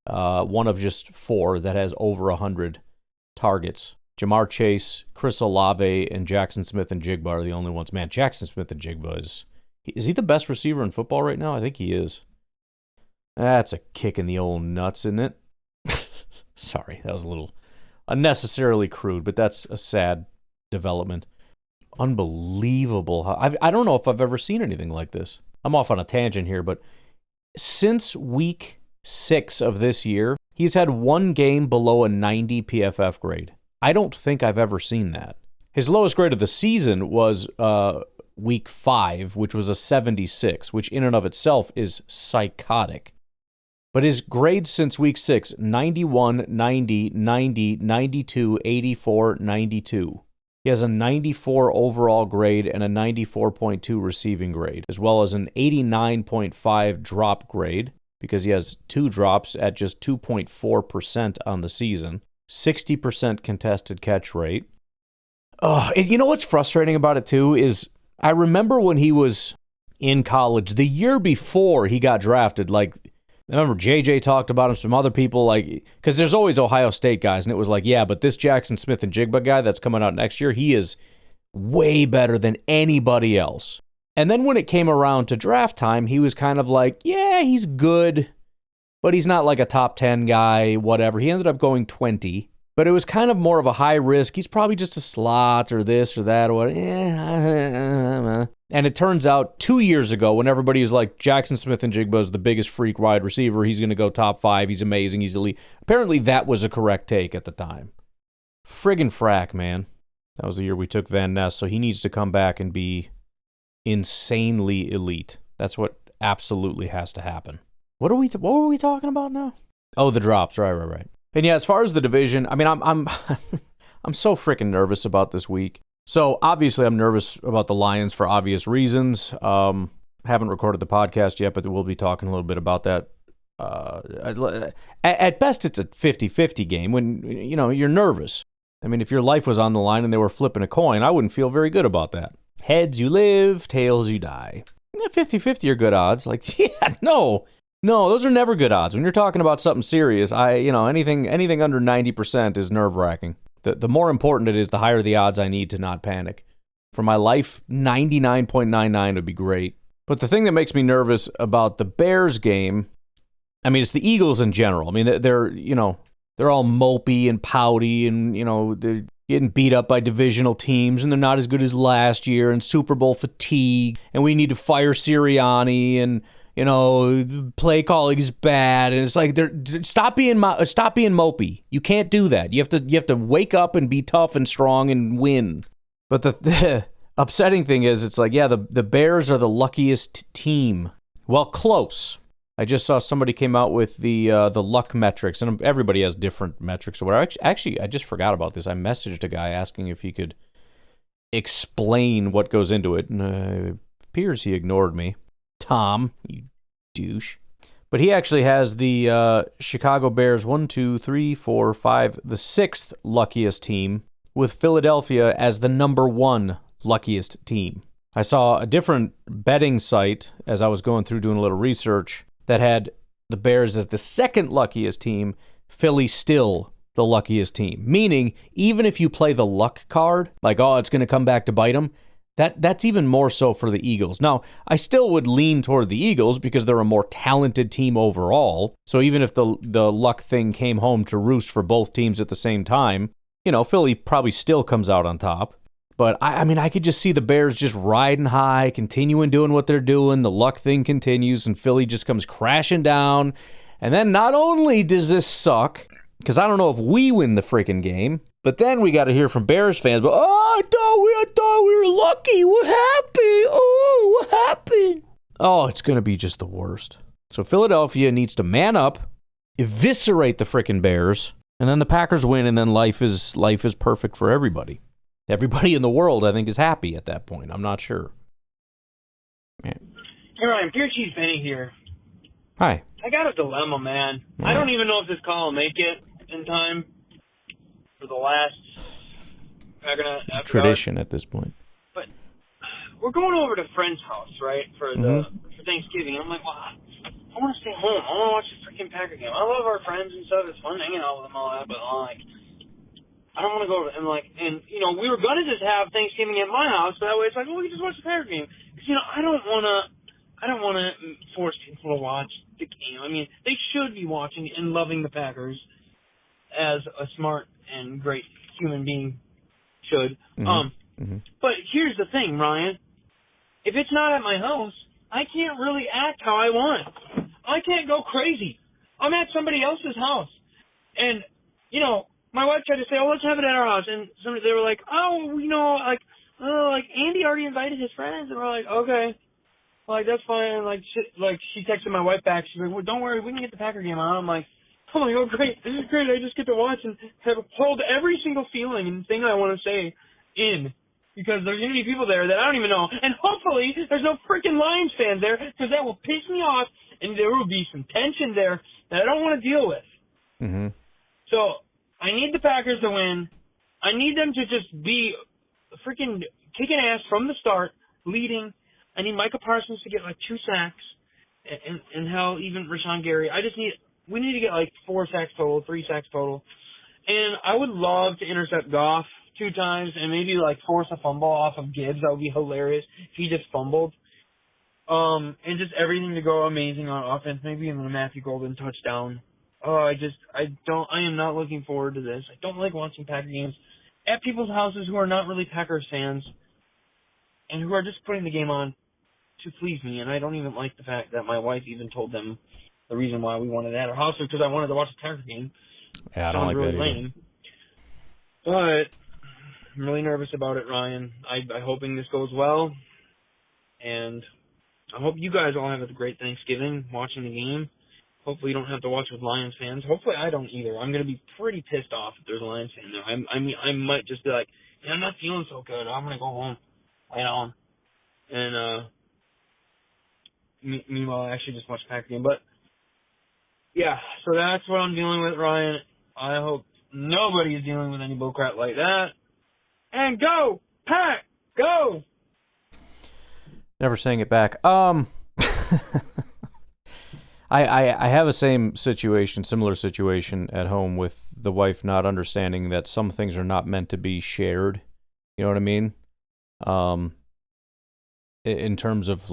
one of just 4 that has over 100 targets. Jamar Chase, Chris Olave, and Jackson Smith and Jigba are the only ones. Man, Jackson Smith and Jigba is he the best receiver in football right now? I think he is. That's a kick in the old nuts, isn't it? Sorry, that was a little unnecessarily crude, but that's a sad development. Unbelievable. I don't know if I've ever seen anything like this. I'm off on a tangent here, but since week 6 of this year, he's had 1 game below a 90 PFF grade. I don't think I've ever seen that. His lowest grade of the season was week 5, which was a 76, which in and of itself is psychotic. But his grades since week 6, 91, 90, 90, 92, 84, 92. He has a 94 overall grade and a 94.2 receiving grade, as well as an 89.5 drop grade, because he has 2 drops at just 2.4% on the season, 60% contested catch rate. You know what's frustrating about it, too, is I remember when he was in college, the year before he got drafted, like, I remember JJ talked about him, some other people, like, because there's always Ohio State guys, and it was like, yeah, but this Jackson Smith and Jigba guy that's coming out next year, he is way better than anybody else. And then when it came around to draft time, he was kind of like, yeah, he's good, but he's not like a top 10 guy, whatever. He ended up going 20, but it was kind of more of a high risk. He's probably just a slot or this or that or what. And it turns out 2 years ago, when everybody was like, Jackson Smith and Jigba is the biggest freak wide receiver, he's going to go top 5, he's amazing, he's elite. Apparently that was a correct take at the time. Friggin' frack, man. That was the year we took Van Ness, so he needs to come back and be insanely elite. That's what absolutely has to happen. What were we talking about now? Oh, the drops, right. And yeah, as far as the division, I mean, I'm I'm so freaking nervous about this week. So obviously I'm nervous about the Lions for obvious reasons. Haven't recorded the podcast yet, but we'll be talking a little bit about that. At best, it's a 50-50 game when, you know, you're nervous. I mean, if your life was on the line and they were flipping a coin, I wouldn't feel very good about that. Heads you live, tails you die. 50-50 are good odds. Like, yeah, no, those are never good odds. When you're talking about something serious, anything under 90% is nerve-wracking. The more important it is, the higher the odds I need to not panic. For my life, 99.99 would be great. But the thing that makes me nervous about the Bears game, I mean, it's the Eagles in general. I mean, they're all mopey and pouty, and, you know, they're getting beat up by divisional teams, and they're not as good as last year, and Super Bowl fatigue, and we need to fire Sirianni, and, you know, play calling is bad, and it's like, stop being mopey. You can't do that. You have to wake up and be tough and strong and win. But the upsetting thing is, it's like, yeah, the Bears are the luckiest team. Well, close. I just saw somebody came out with the luck metrics, and everybody has different metrics or whatever. Actually, I just forgot about this. I messaged a guy asking if he could explain what goes into it, and it appears he ignored me. Tom, you douche. But he actually has the Chicago Bears 1, 2, 3, 4, 5, the 6th luckiest team, with Philadelphia as the number 1 luckiest team. I saw a different betting site as I was going through doing a little research that had the Bears as the 2nd luckiest team, Philly still the luckiest team. Meaning, even if you play the luck card, like, oh, it's going to come back to bite them, That's even more so for the Eagles. Now, I still would lean toward the Eagles because they're a more talented team overall. So even if the luck thing came home to roost for both teams at the same time, Philly probably still comes out on top. But I mean, I could just see the Bears just riding high, continuing doing what they're doing. The luck thing continues, and Philly just comes crashing down. And then not only does this suck, because I don't know if we win the freaking game, but then we got to hear from Bears fans, but, I thought we were lucky. What happened? Oh, what happened? Oh, it's going to be just the worst. So Philadelphia needs to man up, eviscerate the freaking Bears, and then the Packers win, and then life is perfect for everybody. Everybody in the world, I think, is happy at that point. I'm not sure. Hey, Ryan, Pure Cheese Penny here. Hi. I got a dilemma, man. Yeah. I don't even know if this call will make it in time for the last Packernet. It's a tradition at this point. But we're going over to a friend's house, right, for Thanksgiving. I'm like, well, I want to stay home. I want to watch the freaking Packer game. I love our friends and stuff. It's fun hanging out with them and all that, but I'm like, I don't want to go over. And we were gonna just have Thanksgiving at my house, so that way it's like, well, we can just watch the Packer game. Because I don't want to force people to watch the game. I mean, they should be watching and loving the Packers as a smart and great human being should. But here's the thing, Ryan. If it's not at my house, I can't really act how I want. I can't go crazy. I'm at somebody else's house. And, my wife tried to say, let's have it at our house. And they were like, Andy already invited his friends. And we're like, okay. That's fine. She texted my wife back. She's like, well, don't worry. We can get the Packer game on. I'm like, oh, great. This is great. I just get to watch and hold every single feeling and thing I want to say in. Because there's going to be people there that I don't even know. And hopefully there's no freaking Lions fans there because that will piss me off and there will be some tension there that I don't want to deal with. So I need the Packers to win. I need them to just be freaking kicking ass from the start, leading. I need Micah Parsons to get 2 sacks and hell, even Rashawn Gary. We need to get 4 sacks total, 3 sacks total. And I would love to intercept Goff 2 times and maybe force a fumble off of Gibbs. That would be hilarious if he just fumbled. And just everything to go amazing on offense. Maybe even a Matthew Golden touchdown. I am not looking forward to this. I don't like watching Packer games at people's houses who are not really Packers fans and who are just putting the game on to please me. And I don't even like the fact that my wife even told them the reason why we wanted it at our house was because I wanted to watch the Packer game. Yeah, I don't like really that either. lame. But I'm really nervous about it, Ryan. I'm hoping this goes well. And I hope you guys all have a great Thanksgiving watching the game. Hopefully you don't have to watch with Lions fans. Hopefully I don't either. I'm going to be pretty pissed off if there's a Lions fan there. I might just be like, I'm not feeling so good. I'm going to go home. Lay down. And meanwhile, I actually just watch the Packer game. But, yeah, so that's what I'm dealing with, Ryan. I hope nobody is dealing with any bullcrap like that. And go, Pack, go! Never saying it back. I have a similar situation at home with the wife not understanding that some things are not meant to be shared. You know what I mean? In terms of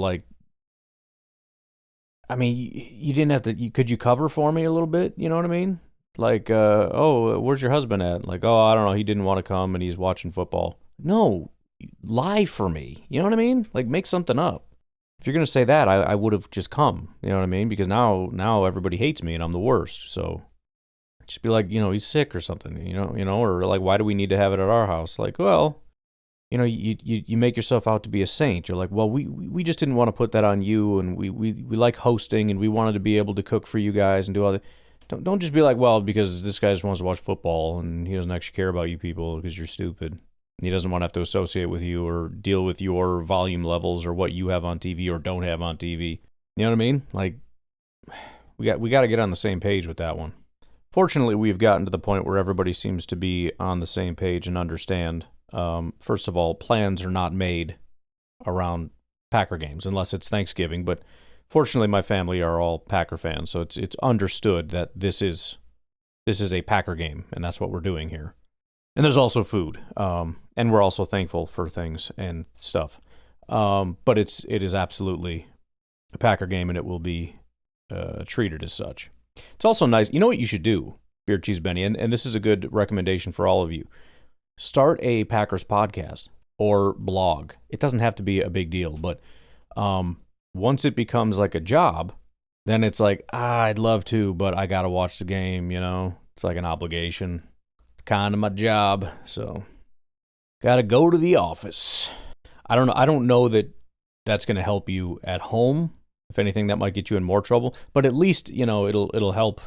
you didn't have to. Could you cover for me a little bit? You know what I mean? Where's your husband at? I don't know. He didn't want to come and he's watching football. No, lie for me. You know what I mean? Make something up. If you're going to say that, I would have just come. You know what I mean? Because now everybody hates me and I'm the worst. So just be he's sick or something, or why do we need to have it at our house? You make yourself out to be a saint. You're like, well, we just didn't want to put that on you, and we like hosting, and we wanted to be able to cook for you guys and do all that. Don't just be like, well, because this guy just wants to watch football and he doesn't actually care about you people because you're stupid. He doesn't want to have to associate with you or deal with your volume levels or what you have on TV or don't have on TV. You know what I mean? We got to get on the same page with that one. Fortunately, we've gotten to the point where everybody seems to be on the same page and understand. First of all, plans are not made around Packer games unless it's Thanksgiving. But fortunately, my family are all Packer fans, so it's understood that this is a Packer game, and that's what we're doing here. And there's also food. And we're also thankful for things and stuff. But it is absolutely a Packer game, and it will be treated as such. It's also nice. You know what you should do, Beer Cheese Benny, and this is a good recommendation for all of you. Start a Packers podcast or blog. It doesn't have to be a big deal, but once it becomes like a job, then it's like, I'd love to, but I got to watch the game, you know? It's like an obligation. It's kind of my job, so got to go to the office. I don't know that that's going to help you at home. If anything, that might get you in more trouble, but at least, you know, it'll help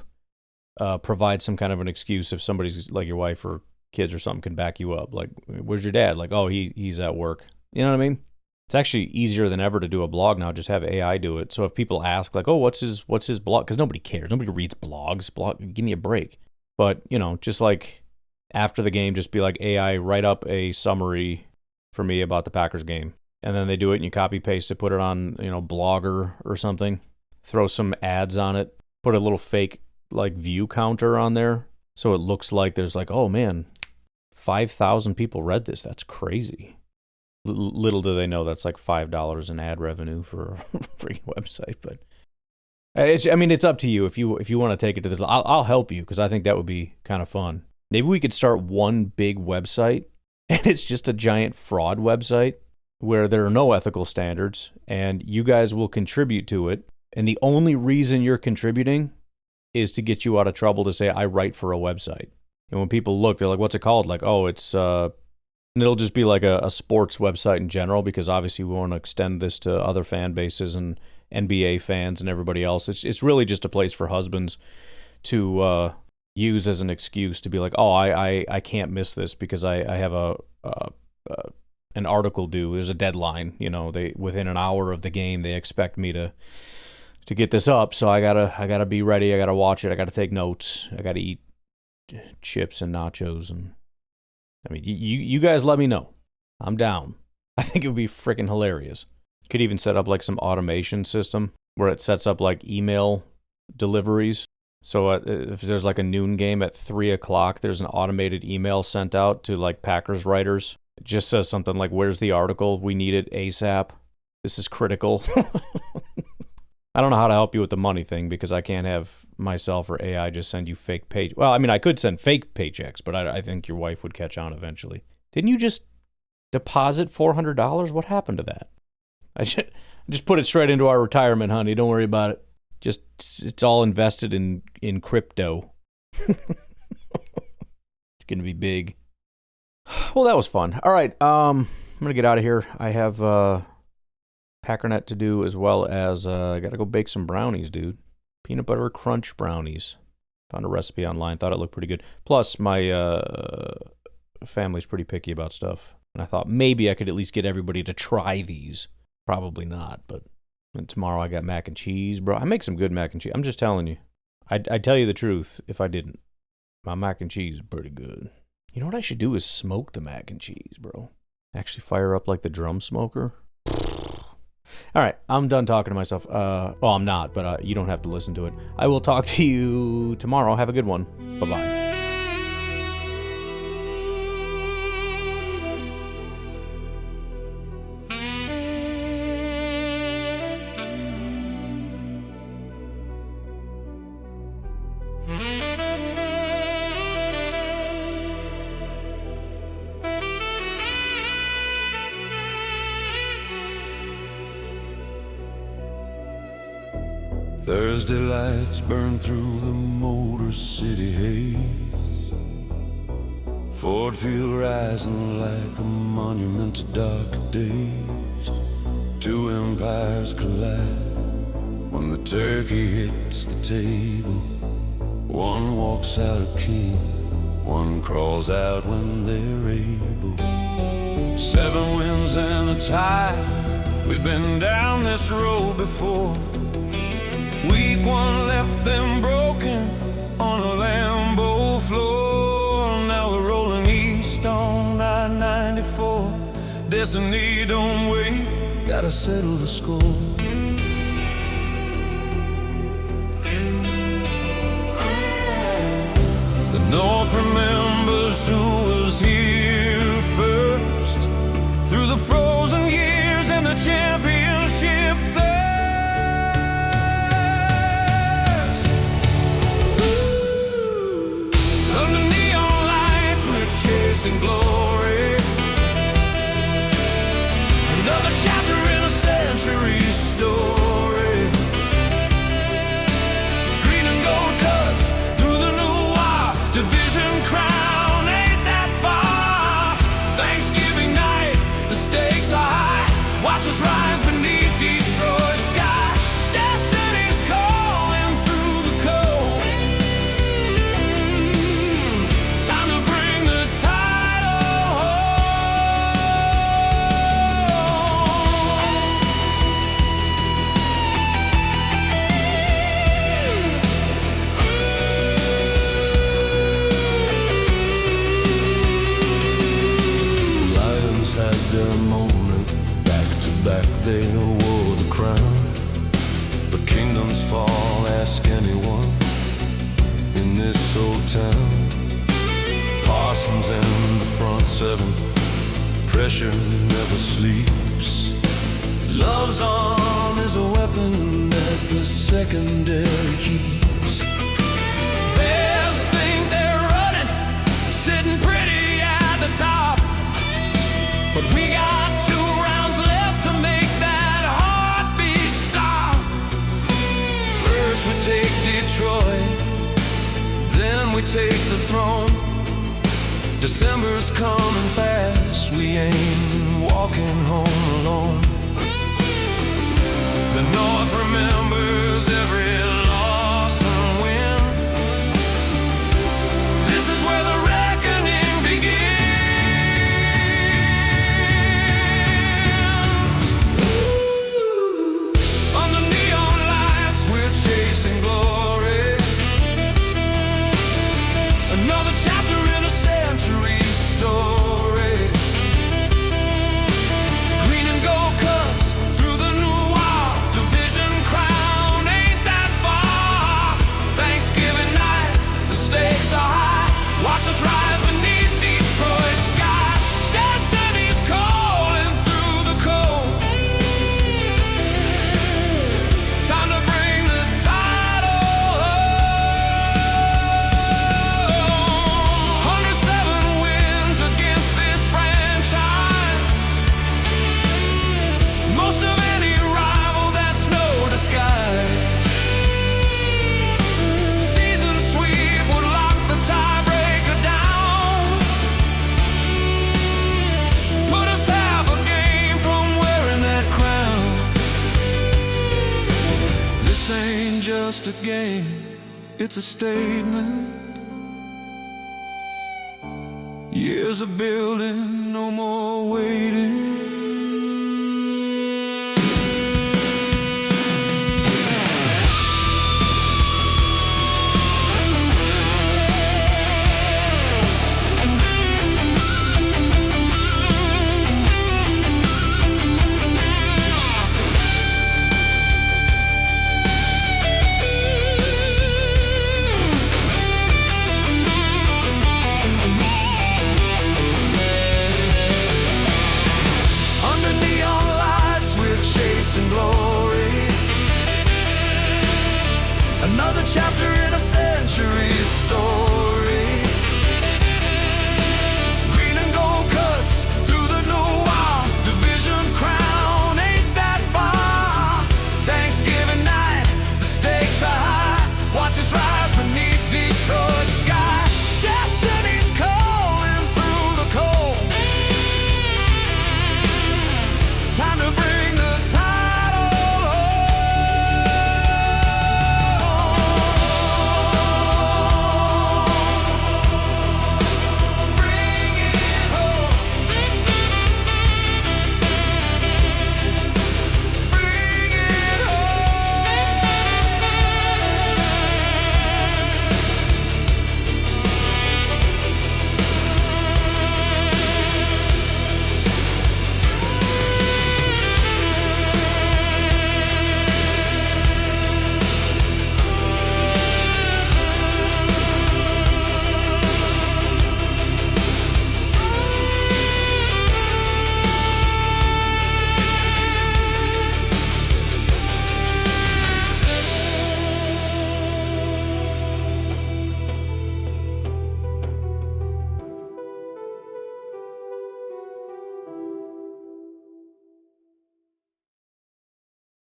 provide some kind of an excuse if somebody's like your wife or kids or something can back you up. Like, where's your dad? Like, oh, he's at work. You know what I mean? It's actually easier than ever to do a blog now. Just have AI do it. So if people ask, like, oh, what's his blog? Because nobody cares. Nobody reads blogs. Give me a break. But, you know, just like after the game, just be like, AI, write up a summary for me about the Packers game. And then they do it and you copy paste it, put it on, you know, Blogger or something. Throw some ads on it. Put a little fake like view counter on there. So it looks like there's like, oh man, 5,000 people read this. That's crazy. Little do they know that's like $5 in ad revenue for a freaking website. But it's up to you if you want to take it to this. I'll help you because I think that would be kind of fun. Maybe we could start one big website and it's just a giant fraud website where there are no ethical standards and you guys will contribute to it. And the only reason you're contributing is to get you out of trouble to say, I write for a website. And when people look, they're like, what's it called? Like, oh, it's, and it'll just be like a sports website in general, because obviously we want to extend this to other fan bases and NBA fans and everybody else. It's really just a place for husbands to use as an excuse to be like, oh, I can't miss this because I have an article due. There's a deadline. You know, within an hour of the game, they expect me to get this up. So I gotta be ready. I gotta watch it. I gotta take notes. I gotta eat chips and nachos. And I mean, you guys let me know. I'm down. I think it would be freaking hilarious. Could even set up like some automation system where it sets up like email deliveries. So if there's like a noon game at 3:00, there's an automated email sent out to like Packers writers. It just says something like, where's the article? We need it ASAP. This is critical. I don't know how to help you with the money thing because I can't have myself or AI just send you fake pay. Well, I mean, I could send fake paychecks, but I think your wife would catch on eventually. Didn't you just deposit $400? What happened to that? I just put it straight into our retirement, honey. Don't worry about it. It's all invested in crypto. It's gonna be big. Well, that was fun. All right, I'm gonna get out of here. I have Packernet to do, as well as I gotta go bake some brownies, dude. Peanut butter crunch brownies. Found a recipe online. Thought it looked pretty good. Plus, my family's pretty picky about stuff, and I thought maybe I could at least get everybody to try these. Probably not, but. And tomorrow I got mac and cheese, bro. I make some good mac and cheese. I'm just telling you. I'd tell you the truth if I didn't. My mac and cheese is pretty good. You know what I should do is smoke the mac and cheese, bro. Actually fire up like the drum smoker. All right, I'm done talking to myself. Well, I'm not, but you don't have to listen to it. I will talk to you tomorrow. Have a good one. Bye-bye. Thursday lights burn through the Motor City haze. Ford Field rising like a monument to dark days. Two empires collide when the turkey hits the table. One walks out a king, one crawls out when they're able. 7 wins and a tie, we've been down this road before. Week 1 left them broken on a Lambeau floor. Now we're rolling east on I-94. Destiny don't wait, gotta settle the score. The North remembers who was here chasing glory. Another chapter in a century story. Green and gold cuts through the new wire. Division crown ain't that far. Thanksgiving night, the stakes are high. Watch us rise beneath Detroit sky. Destiny's calling through the cold. Time to bring the title home. Lions had their moment. Back to back they wore the crown. But kingdoms fall, ask anyone in this old town. Parsons in the front seven. Pressure never sleeps. Love's arm is a weapon that the secondary keeps. Bears think they're running, sitting pretty at the top. But we got 2 rounds left to make that heartbeat stop. First we take Detroit, then we take the throne. December's coming fast, we ain't walking home alone. The North remembers every loss and win. This is where the reckoning begins. Under neon lights, we're chasing glory. Another chapter in a century story. Green and gold cuts through the new wall. Division crown ain't that far. Thanksgiving night, the stakes are high. Watch us rise beneath Detroit sky. Destiny's calling through the cold. Time to bring the title home. 107 wins against this franchise. Most of any rival, that's no disguise. Season sweep would lock the tiebreaker down. Put us half a game from wearing that crown. This ain't just a game, it's a statement. Years of building, no more waiting.